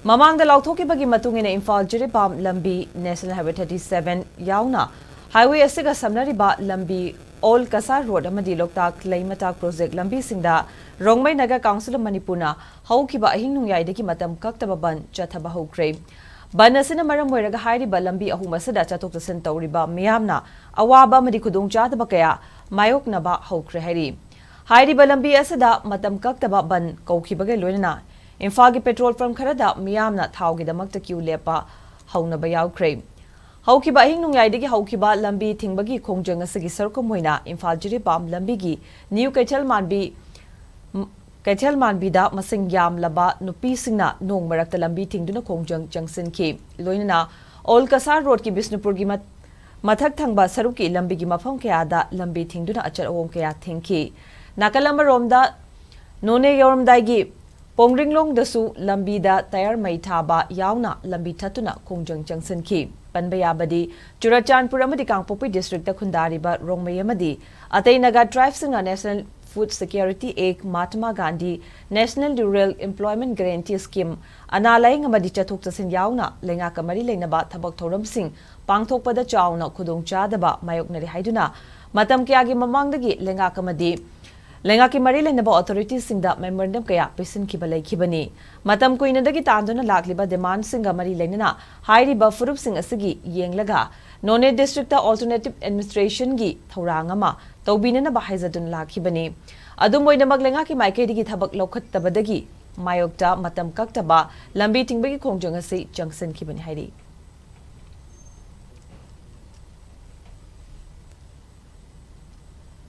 Mamangda lauthokibagi matungina Imphal Jiribam Lambi National Highway 37 yauna Highway Masiga Samnaba Lambi All Kasar Road Amadi Loktak Matak Project Lambi Singda Rongmei Naga Council of Manipur Houkhiba ahingdagi matam kaktaba Bandh chatthok Houkhiba Bandh asina maram oiraga hairiba lambi ahum asada chatthok chatsin tawriba miyamna awaba amadi khudongchadaba kaya mayoknaba hokre hairiba lambi asada matam kaktaba Bandh Houkhibaga loinana Imphal petrol pump kharada miyamna thawgidamakta queue lepa haunaba yaukre Houkhiba ahingdagi Houkhiba lambi thingbagi khongjang asigi sarkom hoina Imphal jiribam lambi gi new Kaithal Manbida masing yam laba nupi singna nong marakta lambi thingduna khongjang jangsin ki loinana All Kasar Road ki Bisnupur gi mathak thangba saruki lambi gi mafam kaya da lambi thingduna achar awom kaya thingki nakalamba romda none yoramdai gi Pongringlong dasu lambi da tayar mai thaba yauna lambi thatuna khongjang jangsin ki Panbayabadi Churachandpur amadi Kangpokpi district da khundariba Rongmei amadi atay Naga tribes singa National Food Security Act Mahatma Gandhi National Rural Employment Guarantee Scheme analai ngamadi chatthok chatsin yauna lenga kamari leinaba thabak thoram sing pangthokpada Chaona Khudongchadaba Mayoknare haiduna matam kyagi mamangdagi lenga kamadi lenga ki mari leinaba authorities singda memorandum kaya pisin kibalai kibani matam kuinadagi tanduna lakliba demand singa mari leinana hairiba furup sing asigi yenglaga None district alternative administration gi thorangama tawbinana bahaizadun lakhibani adum oinamag lenga ki maikedi thabak lokhattabadagi mayokta matam kaktaba lambi tingbagi khongjang ase jangsan kibani hairi